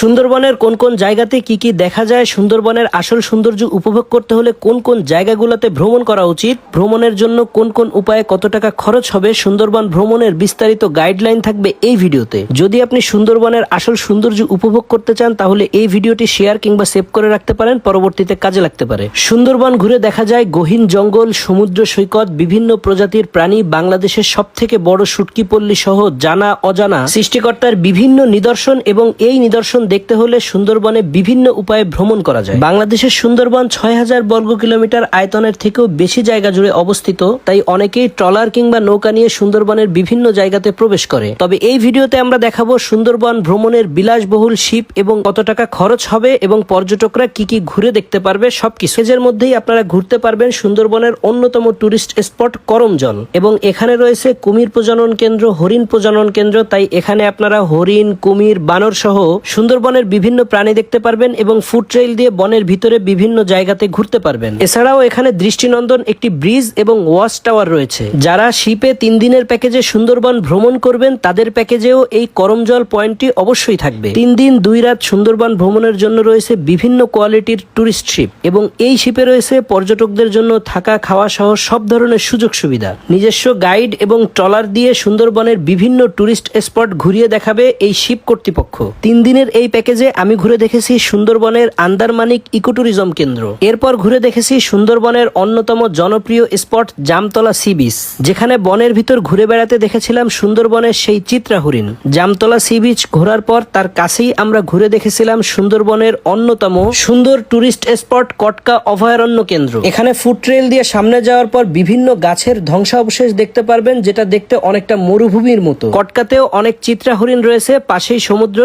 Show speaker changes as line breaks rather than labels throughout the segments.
সুন্দরবনের কোন কোন জায়গাতে কি কি দেখা যায়, সুন্দরবনের আসল সৌন্দর্য উপভোগ করতে হলে কোন কোন জায়গাগুলোতে ভ্রমণ করা উচিত, ভ্রমণের জন্য কোন কোন উপায়ে কত টাকা খরচ হবে, সুন্দরবন ভ্রমণের বিস্তারিত গাইডলাইন থাকবে এই ভিডিওতে। যদি আপনি সুন্দরবনের আসল সৌন্দর্য উপভোগ করতে চান তাহলে এই ভিডিওটি শেয়ার কিংবা সেভ করে রাখতে পারেন, পরবর্তীতে কাজে লাগতে পারে। সুন্দরবন ঘুরে দেখা যায় গহীন জঙ্গল, সমুদ্র সৈকত, বিভিন্ন প্রজাতির প্রাণী, বাংলাদেশের সবথেকে বড় শুটকি পল্লী সহ জানা অজানা সৃষ্টিকর্তার বিভিন্ন নিদর্শন, এবং এই নিদর্শন দেখতে হলে সুন্দরবনে বিভিন্ন উপায়ে ভ্রমণ করা যায়। বাংলাদেশের সুন্দরবন 6000 বর্গ কিলোমিটার আয়তনের থেকেও বেশি জায়গা জুড়ে অবস্থিত, তাই অনেকেই ট্রলার কিংবা নৌকা নিয়ে সুন্দরবনের বিভিন্ন জায়গাতে প্রবেশ করে। তবে এই ভিডিওতে আমরা দেখাবো সুন্দরবন ভ্রমণের বিলাসবহুল শিপ এবং কত টাকা খরচ হবে এবং পর্যটকরা কি কি ঘুরে দেখতে পারবে সবকিছু। এর মধ্যেই আপনারা ঘুরতে পারবেন সুন্দরবনের অন্যতম টুরিস্ট স্পট করমজল, এবং এখানে রয়েছে কুমির প্রজনন কেন্দ্র, হরিণ প্রজনন কেন্দ্র। তাই এখানে আপনারা হরিণ, কুমির, বানর সহ সুন্দরবনের বিভিন্ন প্রাণী দেখতে পারবেন এবং ফুড ট্রেইল দিয়ে বনের ভিতরে বিভিন্ন জায়গাতে ঘুরতে পারবেন। এছাড়াও এখানে দৃষ্টিনন্দন একটি ব্রিজ এবং ওয়াচ টাওয়ার রয়েছে। যারা শিপে 3 দিনের প্যাকেজে সুন্দরবন ভ্রমণ করবেন তাদের প্যাকেজেও এই করমজল পয়েন্টটি অবশ্যই থাকবে। 3 দিন 2 রাত সুন্দরবন ভ্রমণের জন্য রয়েছে বিভিন্ন কোয়ালিটির টুরিস্ট শিপ, এবং এই শিপে রয়েছে পর্যটকদের জন্য থাকা খাওয়া সহ সব ধরনের সুযোগ সুবিধা। নিজস্ব গাইড এবং ট্রলার দিয়ে সুন্দরবনের বিভিন্ন টুরিস্ট স্পট ঘুরিয়ে দেখাবে এই শিপ কর্তৃপক্ষ। 3 দিনের এই প্যাকেজে আমি ঘুরে দেখেছি সুন্দরবনের আন্দারমানিক ইকোট্যুরিজম কেন্দ্র, এরপর ঘুরে দেখেছি সুন্দরবনের অন্যতম জনপ্রিয় স্পট জামতলা সি বিচ, যেখানে বনের ভিতর ঘুরে বেড়াতে দেখেছিলাম সুন্দরবনের সেই চিত্রা হরিণ। জামতলা সি বিচ ঘোরার পর তার কাছেই আমরা ঘুরে দেখেছিলাম সুন্দরবনের অন্যতম সুন্দর টুরিস্ট স্পট কটকা অভয়ারণ্য কেন্দ্র। এখানে ফুড ট্রেল দিয়ে সামনে যাওয়ার পর বিভিন্ন গাছের ধ্বংসাবশেষ দেখতে পারবেন, যেটা দেখতে অনেকটা মরুভূমির মতো। কটকাতেও অনেক চিত্রা হরিণ রয়েছে, পাশেই সমুদ্র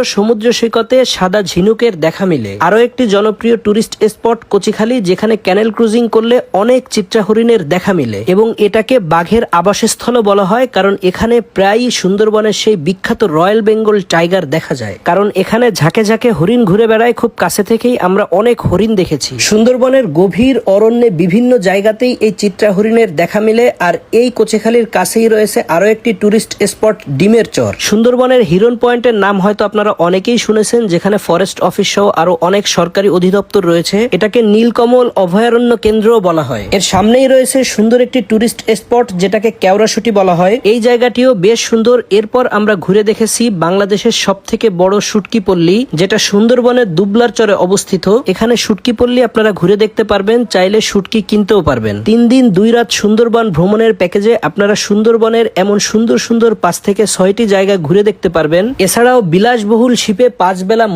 সৈকতে সাদা ঝিনুকের দেখা মিলে। আরো একটি জনপ্রিয় টুরিস্ট স্পট কচিখালী, যেখানে ক্যানেল ক্রুজিং করলে অনেক চিত্রা হরিণের দেখা মিলে, এবং এটাকে বাঘের আবাসস্থলও বলা হয়, কারণ এখানে প্রায়ই সুন্দরবনের সেই বিখ্যাত রয়্যাল বেঙ্গল টাইগার দেখা যায়। কারণ এখানে ঝাঁকে ঝাঁকে হরিণ ঘুরে বেড়ায়, খুব কাছে থেকেই আমরা অনেক হরিণ দেখেছি। সুন্দরবনের গভীর অরণ্যে বিভিন্ন জায়গাতেই এই চিত্রা হরিণের দেখা মিলে। আর এই কচিখালীর কাছেই রয়েছে আরো একটি টুরিস্ট স্পট ডিমের চর। সুন্দরবনের হিরন পয়েন্টের নাম হয়তো আপনারা অনেকেই শুনেছেন, যেখানে ফরেস্ট অফিস সহ আরো অনেক সরকারি অধিদপ্তর রয়েছে। এটাকে নীলকমল অভয়ারণ্য কেন্দ্রও বলা হয়। এর সামনেই রয়েছে সুন্দর একটি টুরিস্ট স্পট, যেটাকে কেওড়াশুটি বলা হয়। এই জায়গাটিও বেশ সুন্দর। এরপর আমরা ঘুরে দেখেছি বাংলাদেশের সবথেকে বড় শুটকি পল্লী, যেটা সুন্দরবনের দুবলার চরে অবস্থিত। এখানে শুটকি পল্লী আপনারা ঘুরে দেখতে পারবেন, চাইলে শুটকি কিনতেও পারবেন। 3 দিন 2 রাত সুন্দরবন ভ্রমণের প্যাকেজে আপনারা সুন্দরবনের এমন সুন্দর সুন্দর 5 থেকে 6টি জায়গা ঘুরে দেখতে পারবেন। এছাড়াও বিলাসবহুল শিপে 5 বেলা